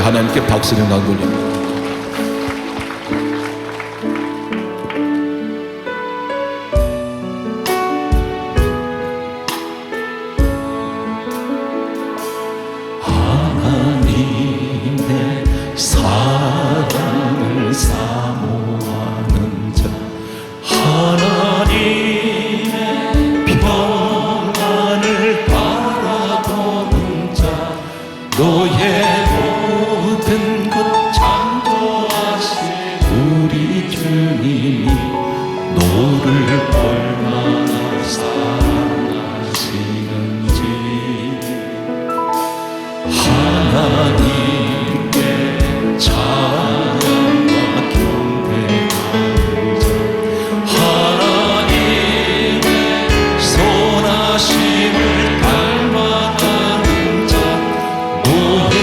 하나님께 박수를 나돌립니다. 하나님의 사랑을 사모하는 자, 하나님의 평안을 바라보는 자, 너의 모든 것 창조하신 우리 주님이 너를 얼마나 사랑하시는지 하나님께 찬양과 경배하는 자, 하나님의 선하심을 닮아가는 자, 너의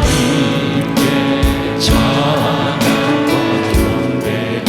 하나님께 찬양과 경배가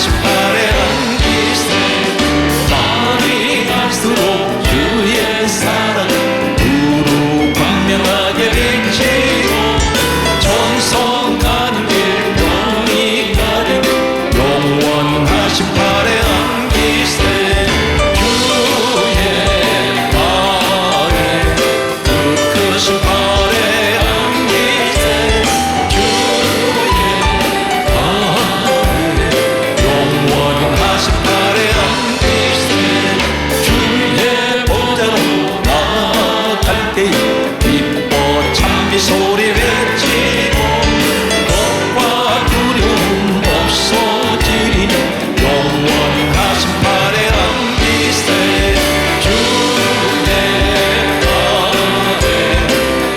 하신발에 안기세 많이 갈수록 주의 사랑 두루 광명하게 비치고 전성가는 길 영이 가린 영원하신 발에 안기세 주의 발에 그 크신 발에 안기세 주의 발에 영원하신 발에 안기세 주의 보좌로 나아갈 때 기뻐 찬미 소리 외치고 겁과 두려움 없어지리니 영원하신 발에 안기세 주의 발에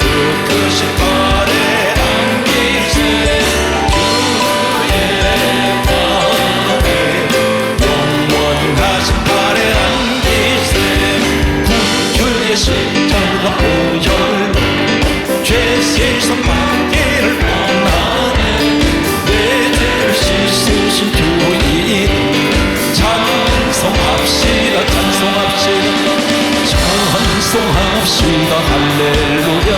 그 크신 발에 안기세 주의 발에 영원하신 발에 안기세 구주의 십자가 보혈 죄에서 받기를 원하네 내 죄를 씻으신 주인 찬송합시다 찬송합시다 찬송합시다 할렐루야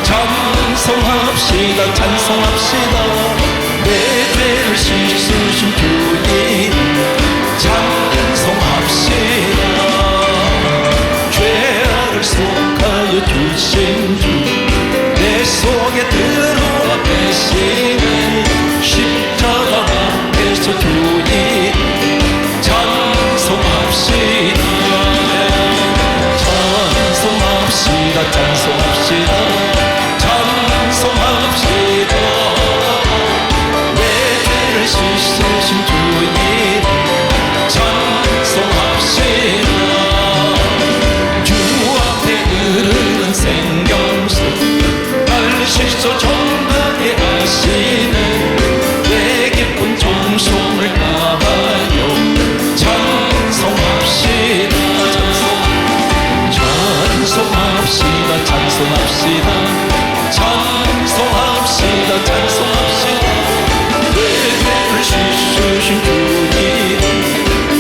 찬송합시다 찬송합시다 내 죄를 씻으신 주인 찬송합시다 죄를 속하여 주신 주 내 속에 들어와 계시니 십자가 앞에서 주인 찬송합시다 찬송합시다 찬송합시다 찬송합시다 내 죄를 씻으신 주인 찬송합시다 주 앞에 흐르는 생명수 날 씻어 정하게 하시네 내 깊은 정성을 다하여 찬송합시다 찬송합시다 찬송합시다 찬송합시다 찬송합시다 내 죄를 씻으신 주님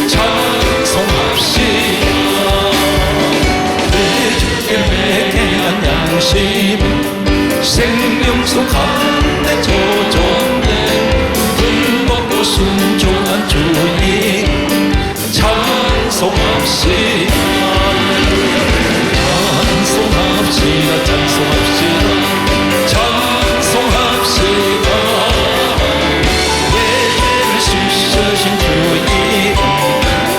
찬송합시다 내 주께 매개한 양심 생명수 가운데 젖었네 금 먹고 순종한 주님 찬송합시다 찬송합시다 찬송합시다 찬송합시다 내 죄를 씻으신 주님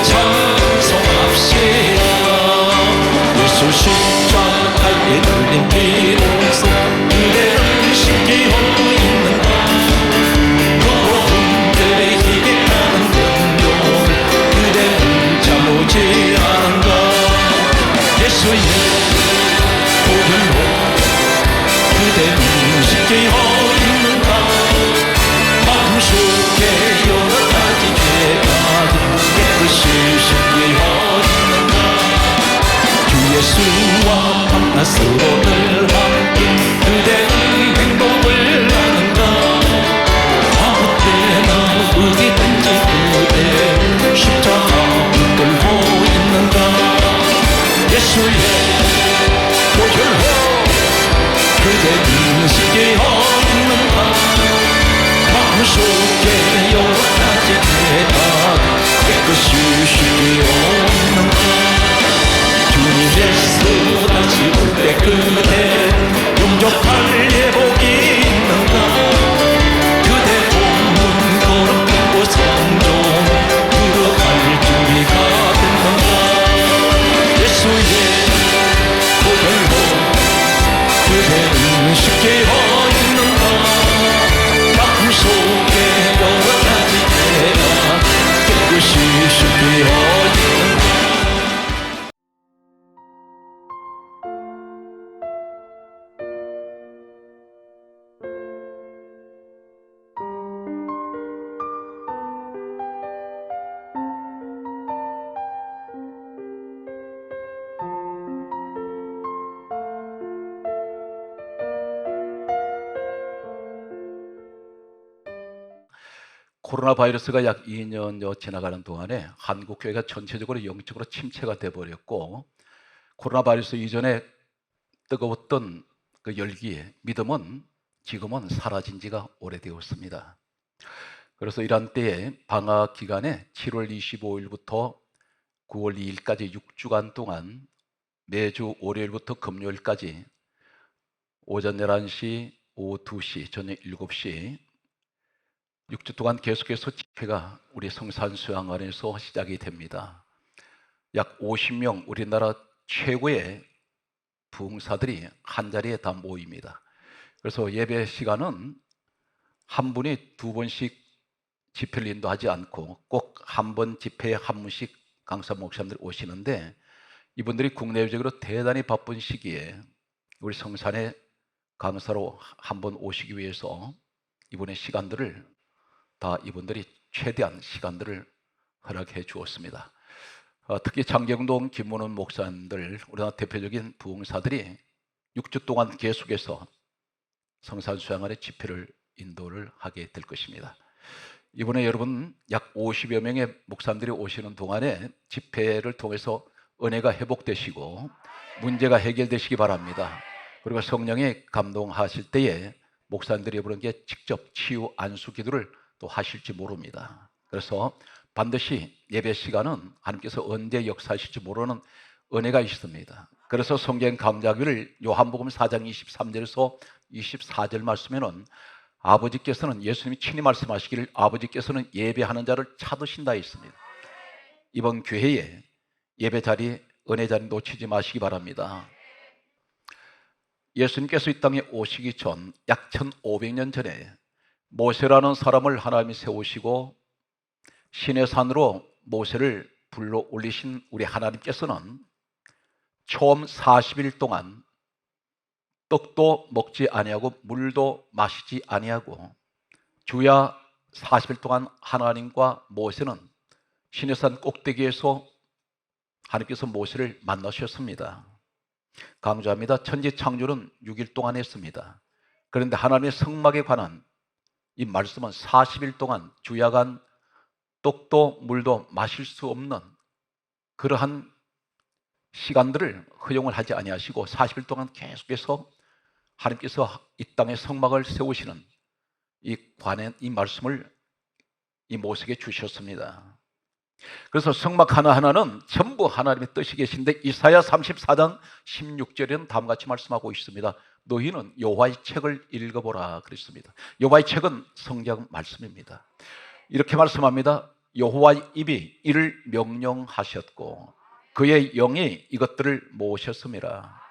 찬송합시다 예수 십자가에 흘린 피로써 그대를 씻기고 있는가 그대의 힘이 나는 능력 그대를 잠오지 않은가 예수의 보혈로 그대는 씻기고 있는가 마음속에 여러 가지 죄가 깨끗이 씻기고 있는가 주 예수와 만났으로 늘 함께 그대는 행복을 하는가 아무 때나 어디든지 그대 십자가 붙들고 있는가 예수의 보혈로 그대는 씻기고 있는가 마음속에 여러 가지 죄가 깨끗이 씻기고 있는가 주님 예수 다시 올 때 그대 용접할 예복이 있는가 그대 보는 거룩하고 성종 들어갈 준비가 됐는가 예수의 보혈로 그대는 씻기고 있는가 마음속에 여러 가지 죄가 깨끗이 씻기고 있는가 코로나 바이러스가 약 2년여 지나가는 동안에 한국 교회가 전체적으로 영적으로 침체가 돼 버렸고, 코로나 바이러스 이전에 뜨거웠던 그 열기에 믿음은 지금은 사라진 지가 오래되었습니다. 그래서 이런 때에 방학 기간에 7월 25일부터 9월 2일까지 6주간 동안 매주 월요일부터 금요일까지 오전 11시, 오후 2시, 저녁 7시 6주 동안 계속해서 집회가 우리 성산수양관에서 시작이 됩니다. 약 50명 우리나라 최고의 부흥사들이 한 자리에 다 모입니다. 그래서 예배 시간은 한 분이 두 번씩 집회를 인도하지 않고 꼭 한 번 집회에 한 분씩 강사 목사님들이 오시는데, 이분들이 국내적으로 대단히 바쁜 시기에 우리 성산에 강사로 한 번 오시기 위해서 이분의 시간들을 다 이분들이 최대한 시간들을 허락해 주었습니다. 특히 장경동, 김문훈 목사님들, 우리나라 대표적인 부흥사들이 6주 동안 계속해서 성산수양관의 집회를 인도를 하게 될 것입니다. 이번에 여러분 약 50여 명의 목사님들이 오시는 동안에 집회를 통해서 은혜가 회복되시고 문제가 해결되시기 바랍니다. 그리고 성령이 감동하실 때에 목사님들이 여러분께 직접 치유 안수 기도를 또 하실지 모릅니다. 그래서 반드시 예배 시간은 하나님께서 언제 역사하실지 모르는 은혜가 있습니다. 그래서 성경 강좌기를 요한복음 4장 23절에서 24절 말씀에는 아버지께서는, 예수님이 친히 말씀하시기를 아버지께서는 예배하는 자를 찾으신다 했습니다. 이번 교회에 예배 자리, 은혜 자리 놓치지 마시기 바랍니다. 예수님께서 이 땅에 오시기 전 약 1500년 전에 모세라는 사람을 하나님이 세우시고 시내산으로 모세를 불러 올리신 우리 하나님께서는 처음 40일 동안 떡도 먹지 아니하고 물도 마시지 아니하고 주야 40일 동안 하나님과 모세는 시내산 꼭대기에서 하나님께서 모세를 만나셨습니다. 강조합니다. 천지 창조는 6일 동안 했습니다. 그런데 하나님의 성막에 관한 이 말씀은 40일 동안 주야간 떡도 물도 마실 수 없는 그러한 시간들을 허용을 하지 아니하시고 40일 동안 계속해서 하나님께서 이 땅에 성막을 세우시는 이 관행, 이 말씀을 이 모세에게 주셨습니다. 그래서 성막 하나하나는 전부 하나님의 뜻이 계신데 이사야 34장 16절에는 다음같이 말씀하고 있습니다. 너희는 여호와의 책을 읽어보라 그랬습니다. 여호와의 책은 성경 말씀입니다. 이렇게 말씀합니다. 여호와의 입이 이를 명령하셨고 그의 영이 이것들을 모으셨음이라.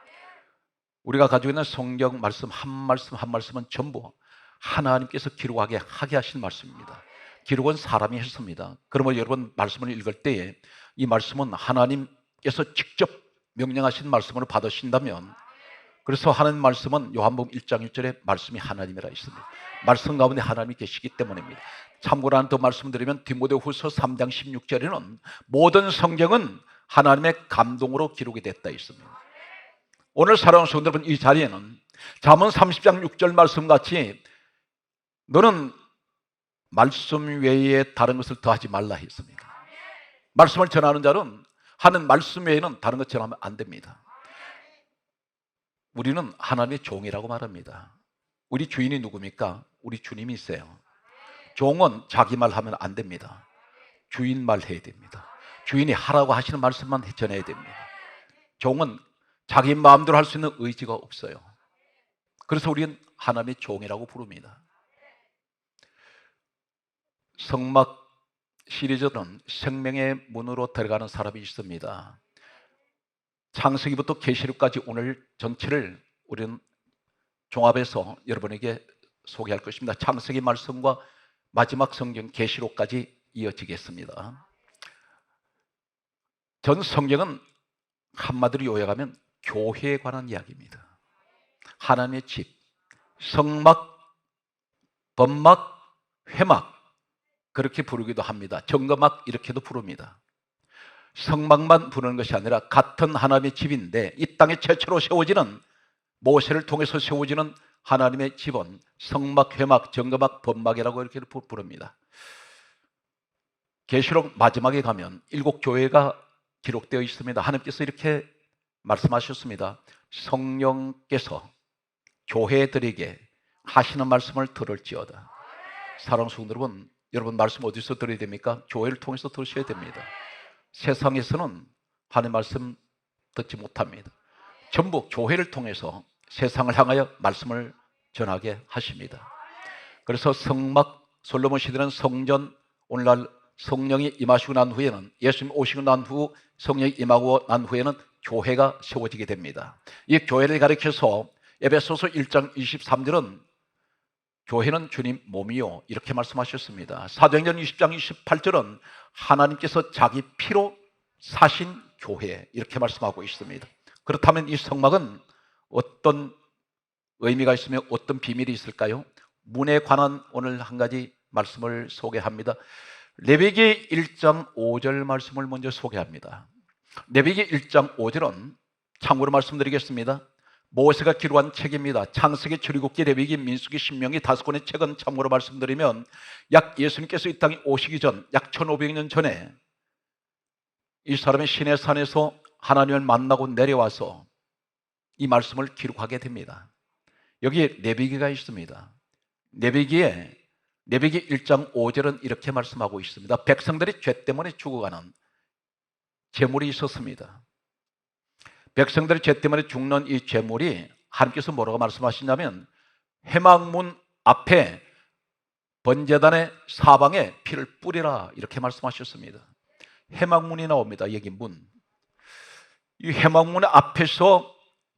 우리가 가지고 있는 성경 말씀 한 말씀은 전부 하나님께서 기록하게 하게 하신 말씀입니다. 기록은 사람이 했습니다. 그러면 여러분 말씀을 읽을 때에 이 말씀은 하나님께서 직접 명령하신 말씀으로 받으신다면, 그래서 하나님 말씀은 요한복음 1장 1절에 말씀이 하나님이라 있습니다. 말씀 가운데 하나님이 계시기 때문입니다. 참고로 하나 더 말씀드리면 디모데후서 3장 16절에는 모든 성경은 하나님의 감동으로 기록이 됐다 있습니다. 오늘 사랑하는 성도 여러분, 이 자리에는 잠언 30장 6절 말씀같이 너는 말씀 외에 다른 것을 더하지 말라 했습니다. 말씀을 전하는 자는 하는 말씀 외에는 다른 것 전하면 안 됩니다. 우리는 하나님의 종이라고 말합니다. 우리 주인이 누굽니까? 우리 주님이 있어요. 종은 자기 말 하면 안 됩니다. 주인 말 해야 됩니다. 주인이 하라고 하시는 말씀만 전해야 됩니다. 종은 자기 마음대로 할 수 있는 의지가 없어요. 그래서 우리는 하나님의 종이라고 부릅니다. 성막 시리즈는 생명의 문으로 들어가는 사람이 있습니다. 창세기부터 계시록까지 오늘 전체를 우리는 종합해서 여러분에게 소개할 것입니다. 창세기 말씀과 마지막 성경 계시록까지 이어지겠습니다. 전 성경은 한마디로 요약하면 교회에 관한 이야기입니다. 하나님의 집, 성막, 번막, 회막 그렇게 부르기도 합니다. 정거막 이렇게도 부릅니다. 성막만 부르는 것이 아니라 같은 하나님의 집인데 이 땅에 최초로 세워지는, 모세를 통해서 세워지는 하나님의 집은 성막, 회막, 정거막, 번막이라고 이렇게 부릅니다. 계시록 마지막에 가면 7교회가 기록되어 있습니다. 하나님께서 이렇게 말씀하셨습니다. 성령께서 교회들에게 하시는 말씀을 들을지어다. 사랑하는 성도 여러분 말씀 어디서 들어야 됩니까? 교회를 통해서 들으셔야 됩니다. 세상에서는 하나님 말씀 듣지 못합니다. 전부 교회를 통해서 세상을 향하여 말씀을 전하게 하십니다. 그래서 성막 솔로몬 시대는 성전, 오늘날 성령이 임하시고 난 후에는, 예수님 오시고 난 후 성령이 임하고 난 후에는 교회가 세워지게 됩니다. 이 교회를 가리켜서 에베소서 1장 23절은 교회는 주님 몸이요 이렇게 말씀하셨습니다. 사도행전 20장 28절은 하나님께서 자기 피로 사신 교회 이렇게 말씀하고 있습니다. 그렇다면 이 성막은 어떤 의미가 있으며 어떤 비밀이 있을까요? 문에 관한 오늘 한 가지 말씀을 소개합니다. 레위기 1장 5절 말씀을 먼저 소개합니다. 레위기 1장 5절은 참고로 말씀드리겠습니다. 모세가 기록한 책입니다. 창세기, 출애굽기, 레위기, 민수기, 신명기 5권의 책은 참고로 말씀드리면 약 예수님께서 이 땅에 오시기 전 약 1500년 전에 이 사람이 시내산에서 하나님을 만나고 내려와서 이 말씀을 기록하게 됩니다. 여기에 레위기가 있습니다. 레위기 1장 5절은 이렇게 말씀하고 있습니다. 백성들이 죄 때문에 죽어가는 재물이 있었습니다. 백성들이 죄 때문에 죽는 이 재물이 하나님께서 뭐라고 말씀하시냐면 회막문 앞에 번제단의 사방에 피를 뿌리라 이렇게 말씀하셨습니다. 회막문이 나옵니다. 여기 문. 이 회막문 앞에서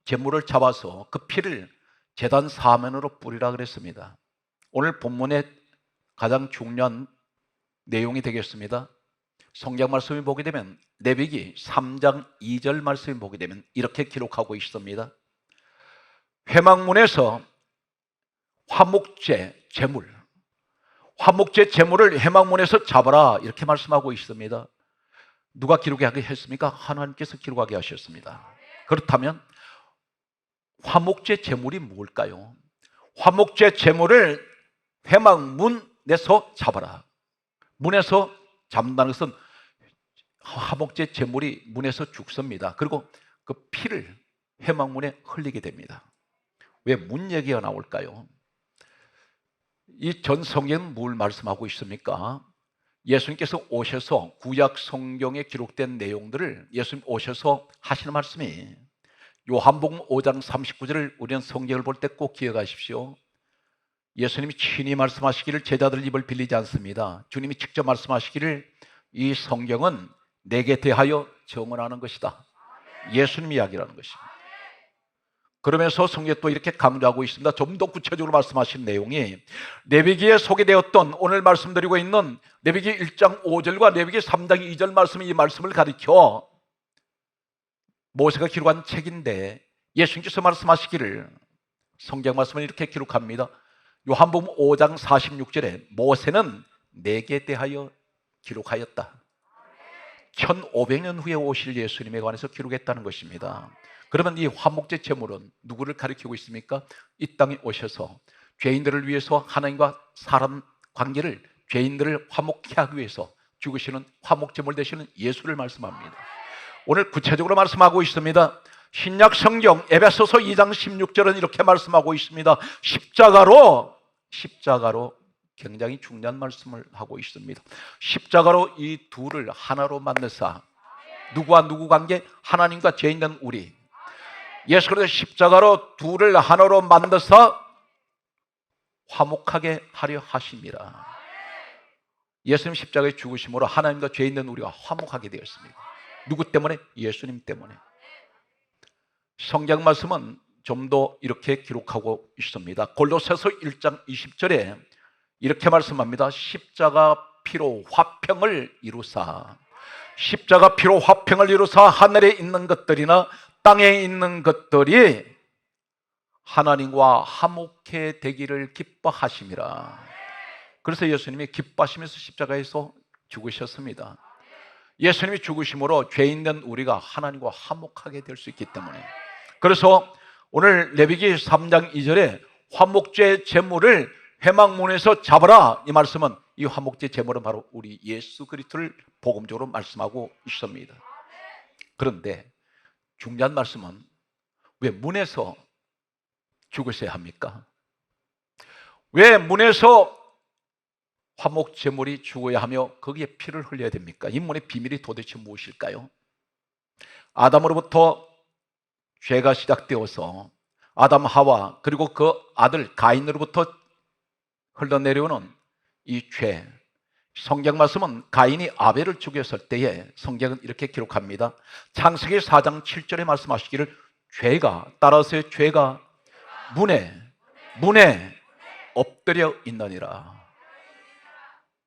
재물을 잡아서 그 피를 제단 사면으로 뿌리라 그랬습니다. 오늘 본문의 가장 중요한 내용이 되겠습니다. 성경 말씀을 보게 되면 레위기 3장 2절 말씀을 보게 되면 이렇게 기록하고 있습니다. 회막문에서 화목제 제물, 화목제 제물을 회막문에서 잡아라 이렇게 말씀하고 있습니다. 누가 기록하게 했습니까? 하나님께서 기록하게 하셨습니다. 그렇다면 화목제 제물이 뭘까요? 화목제 제물을 회막문에서 잡아라. 문에서 잡는다는 것은 화목제 제물이 문에서 죽습니다. 그리고 그 피를 회막문에 흘리게 됩니다. 왜 문 얘기가 나올까요? 이 전 성경은 뭘 말씀하고 있습니까? 예수님께서 오셔서 구약 성경에 기록된 내용들을 예수님 오셔서 하시는 말씀이 요한복음 5장 39절을 우리는 성경을 볼 때 꼭 기억하십시오. 예수님이 친히 말씀하시기를 제자들 입을 빌리지 않습니다. 주님이 직접 말씀하시기를 이 성경은 내게 대하여 증언하는 것이다. 예수님 이야기라는 것입니다. 그러면서 성경에 또 이렇게 강조하고 있습니다. 좀 더 구체적으로 말씀하신 내용이 레위기에 소개되었던 오늘 말씀드리고 있는 레위기 1장 5절과 레위기 3장 2절 말씀이 이 말씀을 가리켜 모세가 기록한 책인데 예수님께서 말씀하시기를 성경 말씀을 이렇게 기록합니다. 요한복음 5장 46절에 모세는 내게 대하여 기록하였다. 1500년 후에 오실 예수님에 관해서 기록했다는 것입니다. 그러면 이 화목제 제물은 누구를 가리키고 있습니까? 이 땅에 오셔서 죄인들을 위해서 하나님과 사람 관계를, 죄인들을 화목케 하기 위해서 죽으시는 화목제물 되시는 예수를 말씀합니다. 오늘 구체적으로 말씀하고 있습니다. 신약 성경 에베소서 2장 16절은 이렇게 말씀하고 있습니다. 십자가로 굉장히 중요한 말씀을 하고 있습니다. 십자가로 이 둘을 하나로 만드사, 누구와 누구 관계? 하나님과 죄인된 우리. 예수 그리스도 십자가로 둘을 하나로 만드사 화목하게 하려 하심이라. 예수님 십자가에 죽으심으로 하나님과 죄인된 우리가 화목하게 되었습니다. 누구 때문에? 예수님 때문에. 성경 말씀은 좀 더 이렇게 기록하고 있습니다. 골로새서 1장 20절에 이렇게 말씀합니다. 십자가 피로 화평을 이루사, 십자가 피로 화평을 이루사 하늘에 있는 것들이나 땅에 있는 것들이 하나님과 화목해 되기를 기뻐하심이라. 그래서 예수님이 기뻐하시면서 십자가에서 죽으셨습니다. 예수님이 죽으심으로 죄인된 우리가 하나님과 화목하게 될 수 있기 때문에. 그래서 오늘 레위기 3장 2절에 화목제 제물을 회막문에서 잡아라, 이 말씀은 이 화목제 제물은 바로 우리 예수 그리스도를 복음적으로 말씀하고 있습니다. 그런데 중요한 말씀은 왜 문에서 죽으셔야 합니까? 왜 문에서 화목 제물이 죽어야 하며 거기에 피를 흘려야 됩니까? 이 문의 비밀이 도대체 무엇일까요? 아담으로부터 죄가 시작되어서 아담 하와 그리고 그 아들 가인으로부터 흘러내려오는 이 죄, 성경 말씀은 가인이 아벨을 죽였을 때에 성경은 이렇게 기록합니다. 창세기 4장 7절에 말씀하시기를 죄가, 따라서의 죄가 문에 엎드려 있느니라.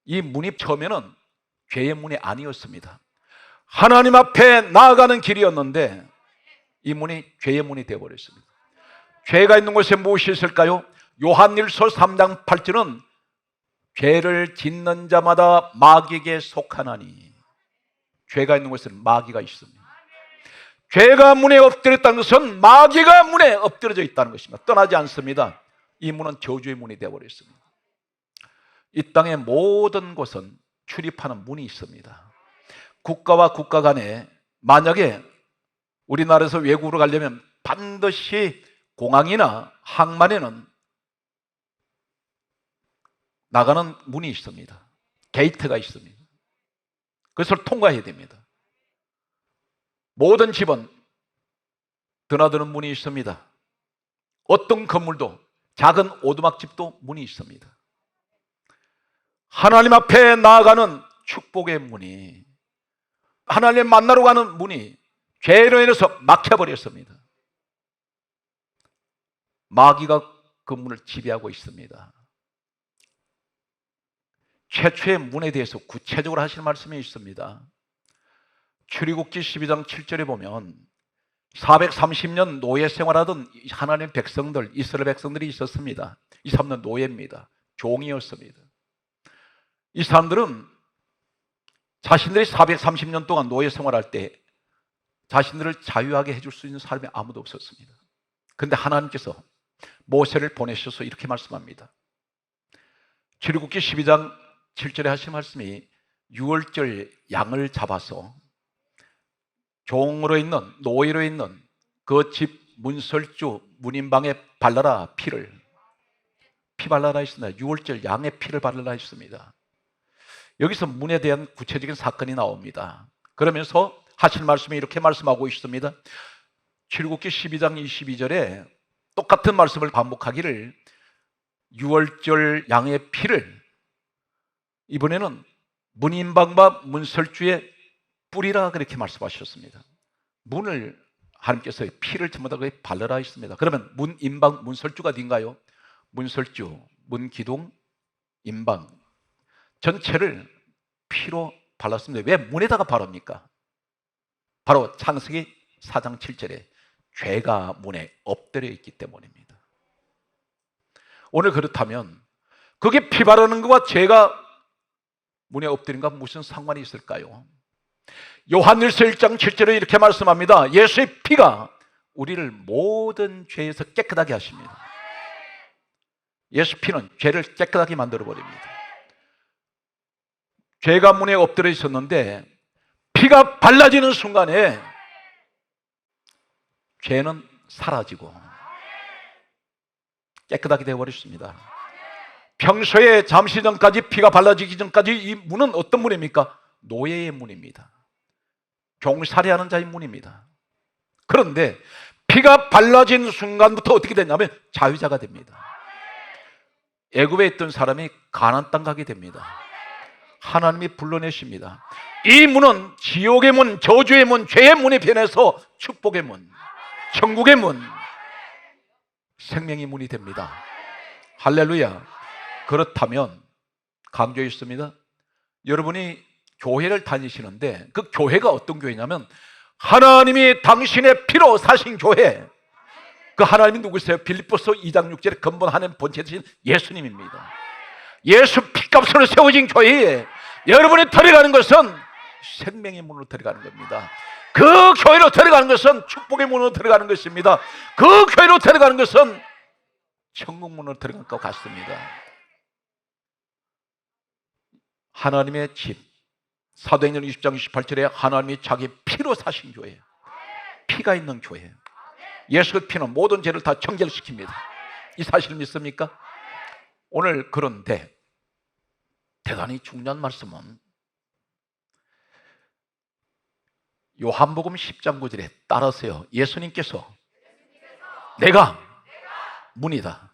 이 문이 처음에는 죄의 문이 아니었습니다. 하나님 앞에 나아가는 길이었는데 이 문이 죄의 문이 되어버렸습니다. 죄가 있는 곳에 무엇이 있을까요? 요한일서 3장 8절은 죄를 짓는 자마다 마귀에게 속하나니, 죄가 있는 곳에는 마귀가 있습니다. 죄가 문에 엎드렸다는 것은 마귀가 문에 엎드려져 있다는 것입니다. 떠나지 않습니다. 이 문은 저주의 문이 되어버렸습니다. 이 땅의 모든 곳은 출입하는 문이 있습니다. 국가와 국가 간에 만약에 우리나라에서 외국으로 가려면 반드시 공항이나 항만에는 나가는 문이 있습니다. 게이트가 있습니다. 그것을 통과해야 됩니다. 모든 집은 드나드는 문이 있습니다. 어떤 건물도, 작은 오두막집도 문이 있습니다. 하나님 앞에 나아가는 축복의 문이, 하나님 만나러 가는 문이 죄로 인해서 막혀버렸습니다. 마귀가 그 문을 지배하고 있습니다. 최초의 문에 대해서 구체적으로 하실 말씀이 있습니다. 출애굽기 12장 7절에 보면 430년 노예 생활하던 하나님의 백성들, 이스라엘 백성들이 있었습니다. 이 사람들은 노예입니다. 종이었습니다. 이 사람들은 자신들이 430년 동안 노예 생활할 때 자신들을 자유하게 해줄 수 있는 사람이 아무도 없었습니다. 그런데 하나님께서 모세를 보내셔서 이렇게 말씀합니다. 출애굽기 12장 7절에 하신 말씀이 유월절 양을 잡아서 종으로 있는, 노예로 있는 그 집 문설주 문인방에 발라라. 피 발라라 했습니다. 유월절 양의 피를 발라라 했습니다. 여기서 문에 대한 구체적인 사건이 나옵니다. 그러면서 하실 말씀이 이렇게 말씀하고 있습니다. 출애굽기 12장 22절에 똑같은 말씀을 반복하기를 유월절 양의 피를 이번에는 문인방과 문설주에 뿌리라 그렇게 말씀하셨습니다. 문을 하나님께서 피를 전부 다 발라라 했습니다. 그러면 문인방, 문설주가 어딘가요? 문설주, 문기둥, 인방 전체를 피로 발랐습니다. 왜 문에다가 바릅니까? 바로 창세기 4장 7절에 죄가 문에 엎드려 있기 때문입니다. 오늘 그렇다면 그게 피 바르는 것과 죄가 문에 엎드린 것과 무슨 상관이 있을까요? 요한일서 1장 7절에 이렇게 말씀합니다. 예수의 피가 우리를 모든 죄에서 깨끗하게 하십니다. 예수 피는 죄를 깨끗하게 만들어 버립니다. 죄가 문에 엎드려 있었는데 피가 발라지는 순간에 죄는 사라지고 깨끗하게 되어버렸습니다. 평소에 잠시 전까지 피가 발라지기 전까지 이 문은 어떤 문입니까? 노예의 문입니다. 종살이하는 자의 문입니다. 그런데 피가 발라진 순간부터 어떻게 되냐면 자유자가 됩니다. 애굽에 있던 사람이 가나안 땅 가게 됩니다. 하나님이 불러내십니다. 이 문은 지옥의 문, 저주의 문, 죄의 문이 변해서 축복의 문, 천국의 문, 생명의 문이 됩니다. 할렐루야. 그렇다면 강조했습니다. 여러분이 교회를 다니시는데 그 교회가 어떤 교회냐면 하나님이 당신의 피로 사신 교회. 그 하나님이 누구세요? 빌립보서 2장 6절에 근본 하나님 본체 되신 예수님입니다. 예수 피값으로 세워진 교회에 여러분이 들어가는 것은 생명의 문으로 들어가는 겁니다. 그 교회로 들어가는 것은 축복의 문으로 들어가는 것입니다. 그 교회로 들어가는 것은 천국 문으로 들어간 것 같습니다. 하나님의 집, 사도행전 20장 28절에 하나님이 자기 피로 사신 교회예요. 피가 있는 교회예요. 예수의 피는 모든 죄를 다 정결시킵니다. 이 사실 믿습니까? 오늘 그런데 대단히 중요한 말씀은 요한복음 10장 9절에 따라서요, 예수님께서 내가 문이다.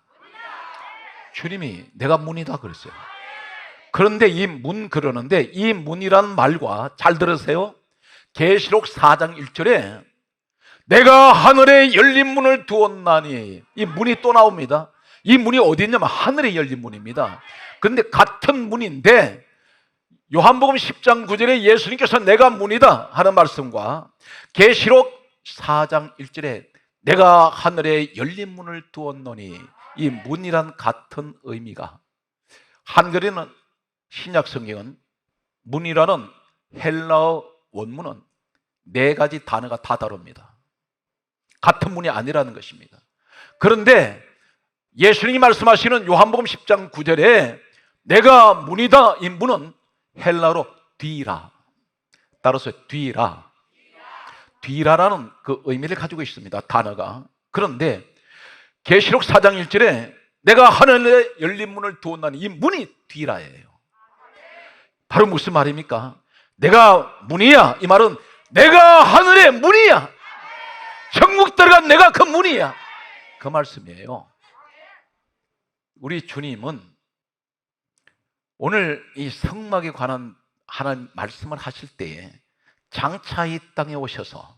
주님이 내가 문이다 그랬어요. 그런데 이 문 그러는데 이 문이란 말과 잘 들으세요. 계시록 4장 1절에 내가 하늘에 열린 문을 두었나니, 이 문이 또 나옵니다. 이 문이 어디 있냐면 하늘에 열린 문입니다. 그런데 같은 문인데 요한복음 10장 9절에 예수님께서 내가 문이다 하는 말씀과 계시록 4장 1절에 내가 하늘에 열린 문을 두었노니, 이 문이란 같은 의미가, 한글에는 신약 성경은 문이라는 헬라어 원문은 4가지 단어가 다 다릅니다. 같은 문이 아니라는 것입니다. 그런데 예수님이 말씀하시는 요한복음 10장 9절에 내가 문이다, 이 문은 헬라어로 뒤라, 따라서 뒤라라는 그 의미를 가지고 있습니다, 단어가. 그런데 계시록 4장 1절에 내가 하늘에 열린 문을 두었나니, 이 문이 뒤라예요. 바로 무슨 말입니까? 내가 문이야, 이 말은 내가 하늘의 문이야, 천국 들어간 내가 그 문이야, 그 말씀이에요. 우리 주님은 오늘 이 성막에 관한 하나님 말씀을 하실 때에 장차 이 땅에 오셔서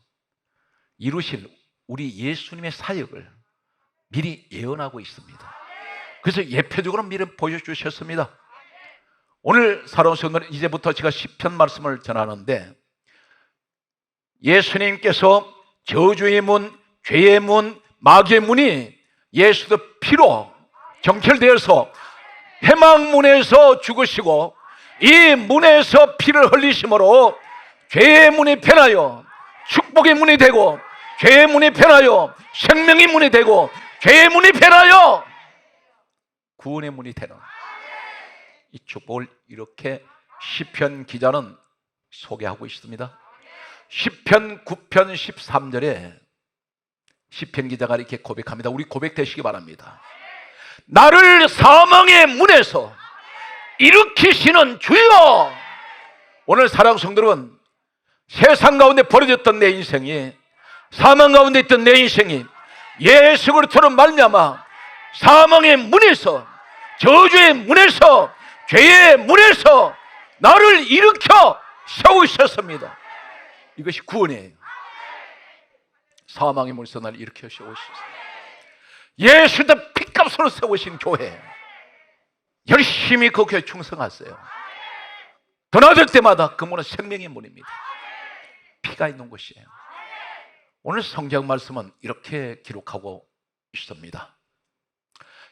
이루실 우리 예수님의 사역을 미리 예언하고 있습니다. 그래서 예표적으로 미리 보여주셨습니다. 오늘 살아온 성도는 이제부터 제가 시편 말씀을 전하는데, 예수님께서 저주의 문, 죄의 문, 마귀의 문이 예수의 피로 정결되어서 해망문에서 죽으시고 이 문에서 피를 흘리심으로 죄의 문이 변하여 축복의 문이 되고, 죄의 문이 변하여 생명의 문이 되고, 죄의 문이 변하여 구원의 문이 되는 이 축복을 이렇게 시편 기자는 소개하고 있습니다. 시편 9편 13절에 시편 기자가 이렇게 고백합니다. 우리 고백되시기 바랍니다. 나를 사망의 문에서 일으키시는 주여. 오늘 사랑하는 성도들은 세상 가운데 버려졌던 내 인생이, 사망 가운데 있던 내 인생이 예수 그리스도로 말미암아 사망의 문에서, 저주의 문에서, 죄의 문에서 나를 일으켜 세우셨습니다. 이것이 구원이에요. 사망의 문에서 나를 일으켜 세우셨습니다. 예수의 피값으로 세우신 교회, 열심히 그 교회에 충성하세요. 드나들 때마다 그 문은 생명의 문입니다. 피가 있는 곳이에요. 오늘 성경 말씀은 이렇게 기록하고 있습니다.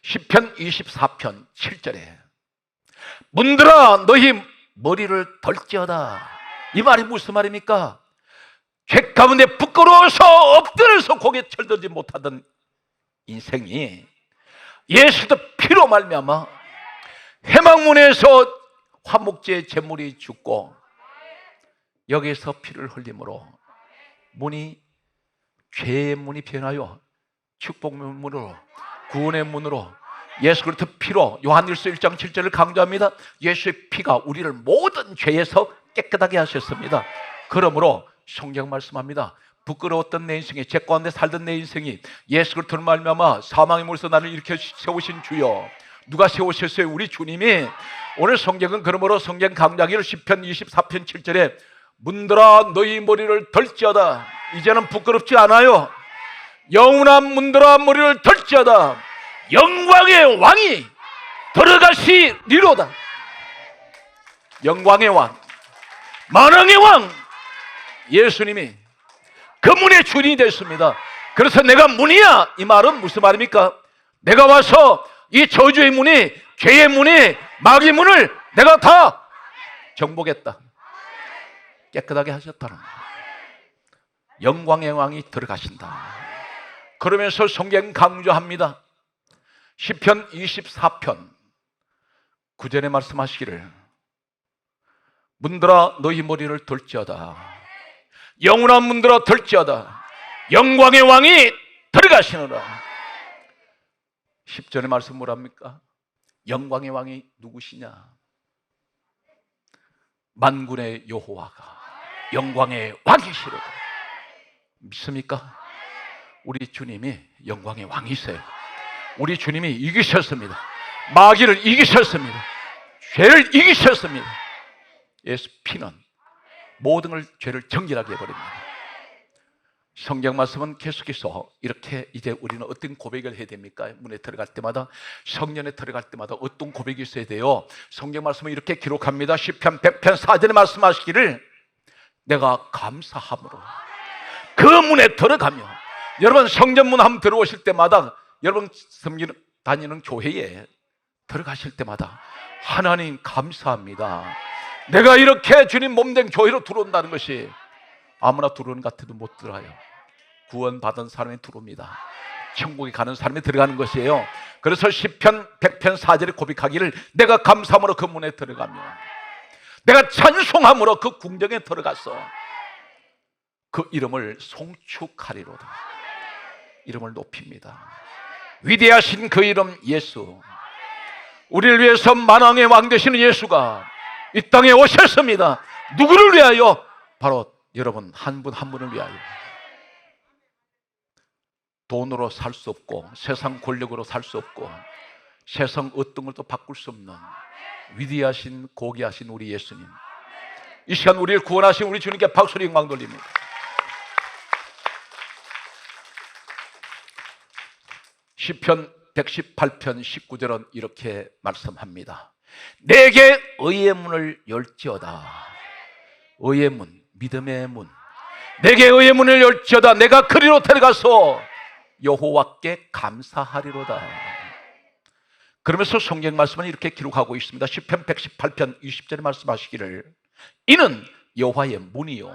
시편 24편 7절에 문들아 너희 머리를 덜지어다. 이 말이 무슨 말입니까? 죄 가운데 부끄러워서 엎드려서 고개 철들지 못하던 인생이 예수의 피로 말미암아 해망문에서 화목제의 제물이 죽고 여기서 피를 흘림으로 문이, 죄의 문이 변하여 축복의 문으로, 구원의 문으로, 예수 그리스도 피로, 요한일서 1장 7절을 강조합니다. 예수의 피가 우리를 모든 죄에서 깨끗하게 하셨습니다. 그러므로 성경 말씀합니다. 부끄러웠던 내 인생이, 죄 가운데 살던 내 인생이 예수 그리스도를 말미암아 사망의 물에서 나를 일으켜 세우신 주여. 누가 세우셨어요? 우리 주님이. 오늘 성경은 그러므로 성경 강조하기를 시편 24편 7절에 문들아 너희 머리를 덜지어다. 이제는 부끄럽지 않아요. 영원한 문들아 머리를 덜지어다. 영광의 왕이 들어가시리로다. 영광의 왕, 만왕의 왕 예수님이 그 문의 주인이 됐습니다. 그래서 내가 문이야, 이 말은 무슨 말입니까? 내가 와서 이 저주의 문이, 죄의 문이, 마귀의 문을 내가 다 정복했다, 깨끗하게 하셨다는 거예요. 영광의 왕이 들어가신다. 그러면서 성경 강조합니다. 시편 24편 9절에 말씀하시기를 문들아 너희 머리를 들지어다. 영원한 문들아 들지어다. 영광의 왕이 들어가시느라. 10절의 말씀 뭐랍니까? 영광의 왕이 누구시냐? 만군의 여호와가 영광의 왕이시로다. 믿습니까? 우리 주님이 영광의 왕이세요. 우리 주님이 이기셨습니다. 마귀를 이기셨습니다. 죄를 이기셨습니다. 예수 피는 모든 걸 죄를 정결하게 해버립니다. 성경 말씀은 계속해서 이렇게 이제 우리는 어떤 고백을 해야 됩니까? 문에 들어갈 때마다, 성년에 들어갈 때마다 어떤 고백이 있어야 돼요? 성경 말씀은 이렇게 기록합니다. 시편 100편 4절에 말씀하시기를 내가 감사함으로 그 문에 들어가며, 여러분 성전문 한번 들어오실 때마다, 여러분 다니는 교회에 들어가실 때마다 하나님 감사합니다. 내가 이렇게 주님 몸된 교회로 들어온다는 것이 아무나 들어오는 것 같아도 못 들어요. 구원받은 사람이 들어옵니다. 천국에 가는 사람이 들어가는 것이에요. 그래서 시편 100편 4절에 고백하기를 내가 감사함으로 그 문에 들어가며 내가 찬송함으로 그 궁정에 들어가서 그 이름을 송축하리로다. 이름을 높입니다. 위대하신 그 이름 예수, 우리를 위해서 만왕의 왕 되시는 예수가 이 땅에 오셨습니다. 누구를 위하여? 바로 여러분 한 분 한 분을 위하여. 돈으로 살 수 없고 세상 권력으로 살 수 없고 세상 어떤 것도 바꿀 수 없는 위대하신 고귀하신 우리 예수님, 이 시간 우리를 구원하신 우리 주님께 박수로 영광 돌립니다. 시편 118편 19절은 이렇게 말씀합니다. 내게 의의 문을 열지어다. 의의 문, 믿음의 문. 내게 의의 문을 열지어다. 내가 그리로 들어가서 여호와께 감사하리로다. 그러면서 성경 말씀은 이렇게 기록하고 있습니다. 시편 118편 20절에 말씀하시기를 이는 여호와의 문이요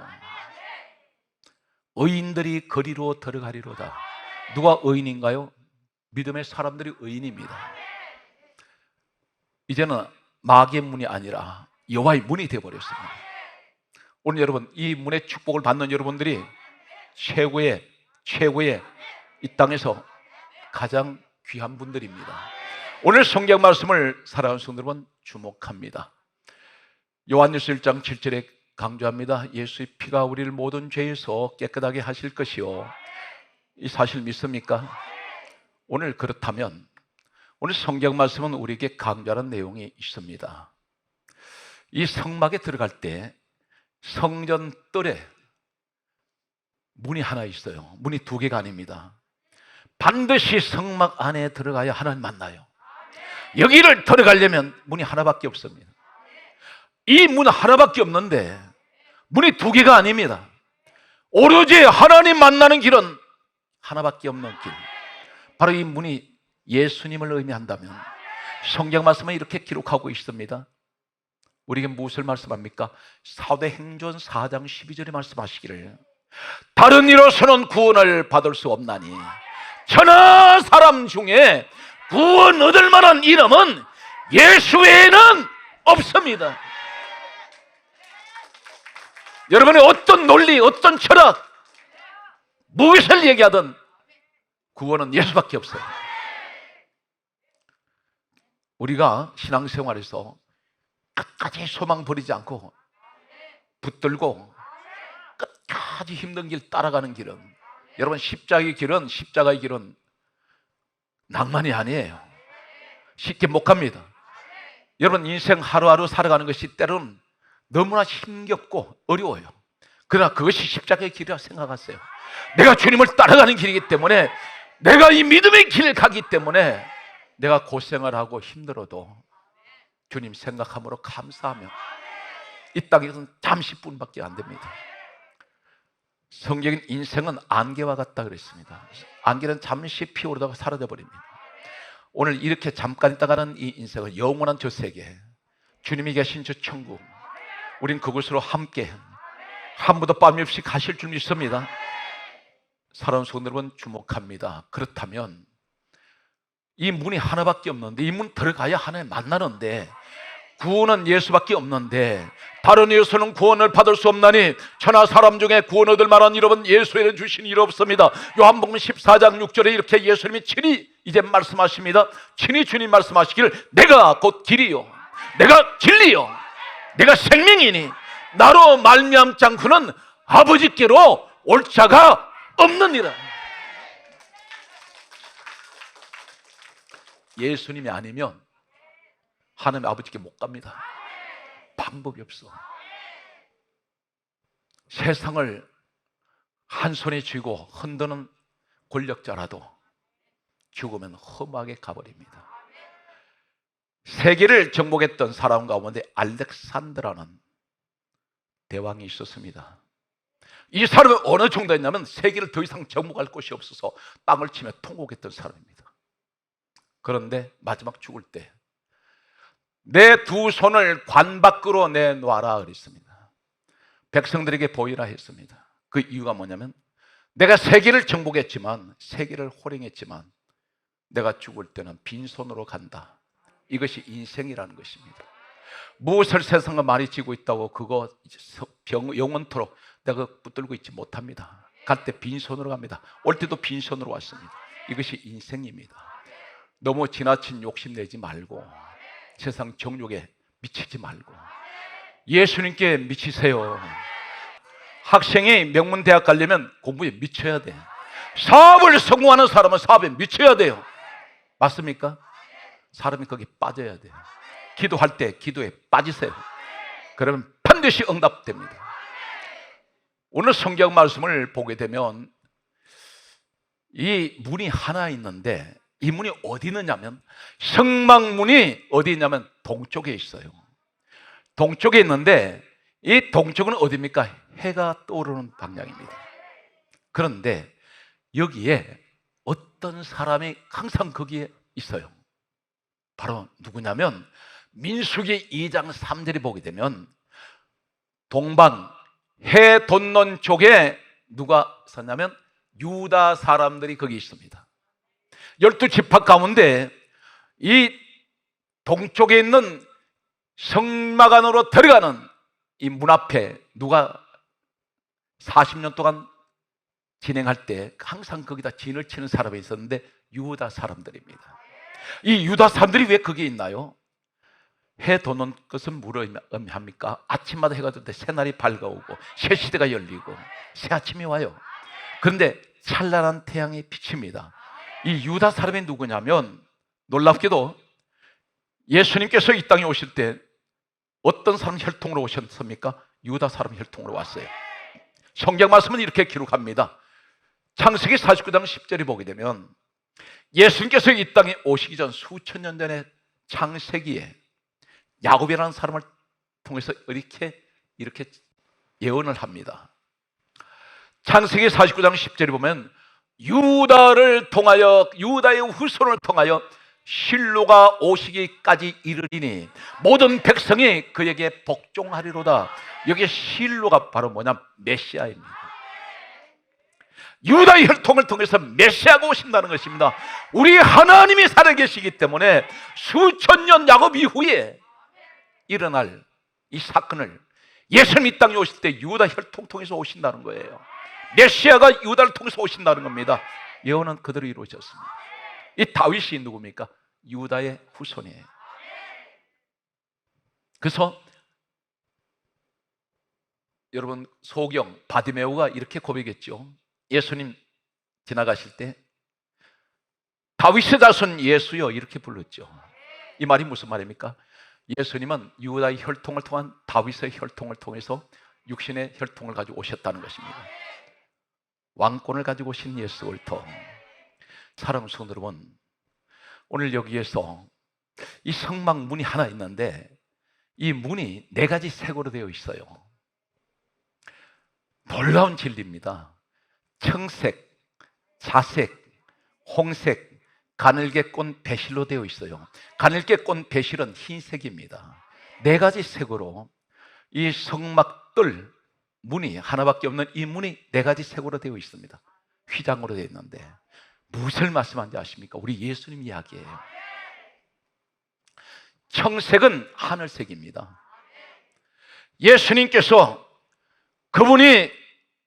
의인들이 거리로 들어가리로다. 누가 의인인가요? 믿음의 사람들이 의인입니다. 이제는 마귀의 문이 아니라 여호와의 문이 되어버렸습니다. 오늘 여러분 이 문의 축복을 받는 여러분들이 최고의 이 땅에서 가장 귀한 분들입니다. 오늘 성경 말씀을 사랑하는 성도 여러분 주목합니다. 요한일서 1장 7절에 강조합니다. 예수의 피가 우리를 모든 죄에서 깨끗하게 하실 것이요. 이 사실 믿습니까? 오늘 그렇다면 오늘 성경 말씀은 우리에게 강조하는 내용이 있습니다. 이 성막에 들어갈 때 성전 뜰에 문이 하나 있어요. 문이 두 개가 아닙니다. 반드시 성막 안에 들어가야 하나님 만나요. 여기를 들어가려면 문이 하나밖에 없습니다. 이 문 하나밖에 없는데 문이 두 개가 아닙니다. 오로지 하나님 만나는 길은 하나밖에 없는 길, 바로 이 문이 예수님을 의미한다면 성경 말씀은 이렇게 기록하고 있습니다. 우리에게 무엇을 말씀합니까? 사도행전 4장 12절에 말씀하시기를 다른 이로서는 구원을 받을 수 없나니 천하 사람 중에 구원 얻을 만한 이름은 예수 외에는 없습니다. 여러분의 어떤 논리, 어떤 철학, 무엇을 얘기하든 구원은 예수밖에 없어요. 우리가 신앙생활에서 끝까지 소망 버리지 않고 붙들고 끝까지 힘든 길 따라가는 길은, 여러분 십자가의 길은 낭만이 아니에요. 쉽게 못 갑니다. 여러분 인생 하루하루 살아가는 것이 때로는 너무나 힘겹고 어려워요. 그러나 그것이 십자가의 길이라 생각하세요. 내가 주님을 따라가는 길이기 때문에, 내가 이 믿음의 길을 가기 때문에 내가 고생을 하고 힘들어도 주님 생각함으로 감사하며 이 땅에서는 잠시뿐밖에 안 됩니다. 성경인 인생은 안개와 같다 그랬습니다. 안개는 잠시 피어오르다가 사라져 버립니다. 오늘 이렇게 잠깐 있다가는 이 인생은 영원한 저 세계, 주님이 계신 저 천국, 우린 그곳으로 함께 한 번도 빠짐 없이 가실 줄 믿습니다. 사랑하는 성도 여러분 주목합니다. 그렇다면 이 문이 하나밖에 없는데 이 문 들어가야 하나님 만나는데 구원은 예수밖에 없는데 다른 예수는 구원을 받을 수 없나니 천하 사람 중에 구원 얻을 만한 이름은 예수에는 주신 일 없습니다. 요한복음 14장 6절에 이렇게 예수님이 친히 이제 말씀하십니다. 친히 주님 말씀하시기를 내가 곧 길이요 내가 진리요 내가 생명이니 나로 말미암지 않고는 아버지께로 올 자가 없느니라. 예수님이 아니면 하나님 아버지께 못 갑니다. 방법이 없어. 세상을 한 손에 쥐고 흔드는 권력자라도 죽으면 험하게 가버립니다. 세계를 정복했던 사람 가운데 알렉산드라는 대왕이 있었습니다. 이 사람은 어느 정도였냐면 세계를 더 이상 정복할 곳이 없어서 땅을 치며 통곡했던 사람입니다. 그런데 마지막 죽을 때 내 두 손을 관 밖으로 내놔라 그랬습니다. 백성들에게 보이라 했습니다. 그 이유가 뭐냐면 내가 세계를 정복했지만 세계를 호령했지만 내가 죽을 때는 빈손으로 간다. 이것이 인생이라는 것입니다. 무엇을 세상과 많이 쥐고 있다고 그거 영원토록 내가 붙들고 있지 못합니다. 갈 때 빈손으로 갑니다. 올 때도 빈손으로 왔습니다. 이것이 인생입니다. 너무 지나친 욕심 내지 말고 세상 정욕에 미치지 말고 예수님께 미치세요. 학생이 명문대학 가려면 공부에 미쳐야 돼. 사업을 성공하는 사람은 사업에 미쳐야 돼요. 맞습니까? 사람이 거기 빠져야 돼요. 기도할 때 기도에 빠지세요. 그러면 반드시 응답됩니다. 오늘 성경 말씀을 보게 되면 이 문이 하나 있는데 이 문이 어디 있느냐면 성막문이 어디 있냐면 동쪽에 있어요. 동쪽에 있는데 이 동쪽은 어디입니까? 해가 떠오르는 방향입니다. 그런데 여기에 어떤 사람이 항상 거기에 있어요. 바로 누구냐면 민수기 2장 3절에 보게 되면 동방 해 돋는 쪽에 누가 섰냐면 유다 사람들이 거기 있습니다. 12지파 가운데 이 동쪽에 있는 성막 안으로 들어가는 이 문 앞에 누가 40년 동안 진행할 때 항상 거기다 진을 치는 사람이 있었는데 유다 사람들입니다. 이 유다 사람들이 왜 거기에 있나요? 해 돋는 것은 뭘 의미합니까? 아침마다 해가 뜰 때 새날이 밝아오고 새 시대가 열리고 새 아침이 와요. 그런데 찬란한 태양이 비칩니다. 이 유다 사람이 누구냐면 놀랍게도 예수님께서 이 땅에 오실 때 어떤 사람 혈통으로 오셨습니까? 유다 사람 혈통으로 왔어요. 성경 말씀은 이렇게 기록합니다. 창세기 49장 10절에 보게 되면 예수님께서 이 땅에 오시기 전 수천 년 전에 창세기에 야곱이라는 사람을 통해서 이렇게 예언을 합니다. 창세기 49장 10절에 보면 유다를 통하여 유다의 후손을 통하여 실로가 오시기까지 이르리니 모든 백성이 그에게 복종하리로다. 여기에 실로가 바로 뭐냐? 메시아입니다. 유다의 혈통을 통해서 메시아가 오신다는 것입니다. 우리 하나님이 살아계시기 때문에 수천 년 야곱 이후에 일어날 이 사건을 예수님 이 땅에 오실 때 유다 혈통 통해서 오신다는 거예요. 메시아가 유다를 통해서 오신다는 겁니다. 예언은 그대로 이루어졌습니다. 이 다윗이 누굽니까? 유다의 후손이에요. 그래서 여러분 소경 바디메오가 이렇게 고백했죠. 예수님 지나가실 때 다윗의 자손 예수여 이렇게 불렀죠. 이 말이 무슨 말입니까? 예수님은 유다의 혈통을 통한 다윗의 혈통을 통해서 육신의 혈통을 가지고 오셨다는 것입니다. 왕권을 가지고 오신 예수 그리스도. 사랑하는 성도 여러분, 오늘 여기에서 이 성막 문이 하나 있는데 이 문이 4가지 색으로 되어 있어요. 놀라운 진리입니다. 청색, 자색, 홍색, 가늘게꼰 배실로 되어 있어요. 가늘게꼰 배실은 흰색입니다. 4가지 색으로 이 성막들 문이 하나밖에 없는 이 문이 4가지 색으로 되어 있습니다. 휘장으로 되어 있는데 무엇을 말씀하는지 아십니까? 우리 예수님 이야기예요. 청색은 하늘색입니다. 예수님께서 그분이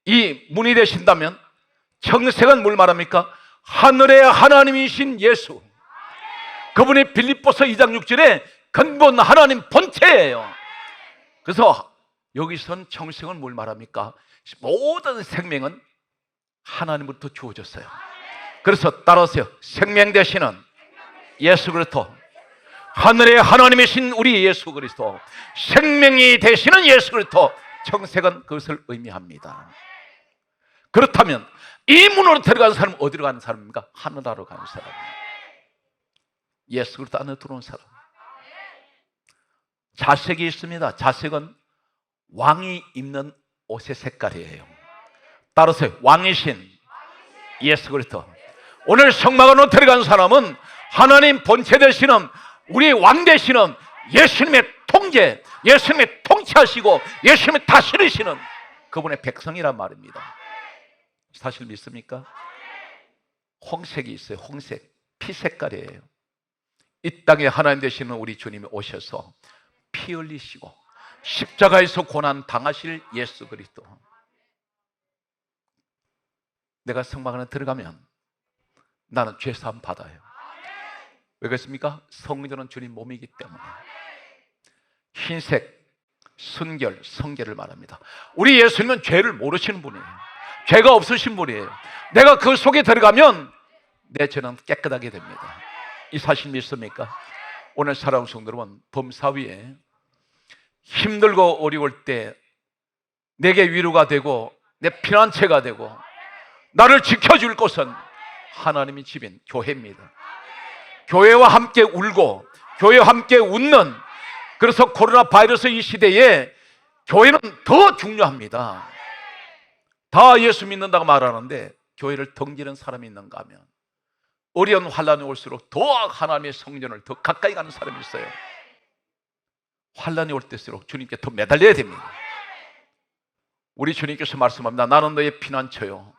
이 문이 되신다면 청색은 뭘 말합니까? 하늘의 하나님이신 예수, 그분이 빌립보서 2장 6절에 근본 하나님 본체예요. 그래서 여기선 청색은 뭘 말합니까? 모든 생명은 하나님으로부터 주어졌어요. 그래서 따라하세요. 생명 되시는 예수 그리스도, 하늘의 하나님이신 우리 예수 그리스도, 생명이 되시는 예수 그리스도, 청색은 그것을 의미합니다. 그렇다면 이 문으로 들어가는 사람은 어디로 가는 사람입니까? 하늘나라로 가는 사람, 예수 그리스도 안에 들어온 사람. 자색이 있습니다. 자색은 왕이 입는 옷의 색깔이에요. 따라서 왕이신 예수 그리스도, 오늘 성막 안으로 들어간 사람은 하나님 본체 되시는 우리 왕 되시는 예수님의 통제, 예수님의 통치하시고 예수님의 다스리시는 그분의 백성이란 말입니다. 사실 믿습니까? 홍색이 있어요. 홍색, 피 색깔이에요. 이 땅에 하나님 되시는 우리 주님이 오셔서 피 흘리시고 십자가에서 고난 당하실 예수 그리스도. 내가 성막 안에 들어가면 나는 죄사함 받아요. 왜 그렇습니까? 성전은 주님 몸이기 때문에. 흰색, 순결, 성결을 말합니다. 우리 예수님은 죄를 모르시는 분이에요. 죄가 없으신 분이에요. 내가 그 속에 들어가면 내 죄는 깨끗하게 됩니다. 이 사실 믿습니까? 오늘 사랑하는 성도 여러분, 범사위에 힘들고 어려울 때 내게 위로가 되고 내 피난처가 되고 나를 지켜줄 곳은 하나님의 집인 교회입니다. 교회와 함께 울고 교회와 함께 웃는, 그래서 코로나 바이러스 이 시대에 교회는 더 중요합니다. 다 예수 믿는다고 말하는데 교회를 등지는 사람이 있는가 하면 어려운 환란이 올수록 더 하나님의 성전을 더 가까이 가는 사람이 있어요. 환란이 올 때일수록 주님께 더 매달려야 됩니다. 우리 주님께서 말씀합니다. 나는 너의 피난처요,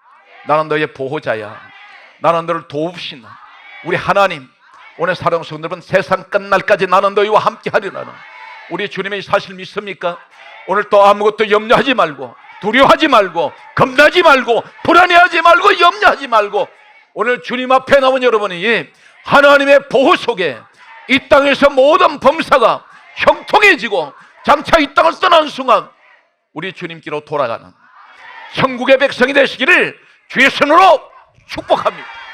나는 너의 보호자야, 나는 너를 도우신 우리 하나님. 오늘 사랑하는 성도 여러분, 세상 끝날까지 나는 너희와 함께 하리라는 우리 주님의 사실 믿습니까? 오늘 또 아무것도 염려하지 말고, 두려워하지 말고, 겁나지 말고, 불안해하지 말고, 염려하지 말고, 오늘 주님 앞에 나온 여러분이 하나님의 보호 속에 이 땅에서 모든 범사가 형통해지고 장차 이 땅을 떠나는 순간 우리 주님께로 돌아가는 천국의 백성이 되시기를 주의 손으로 축복합니다.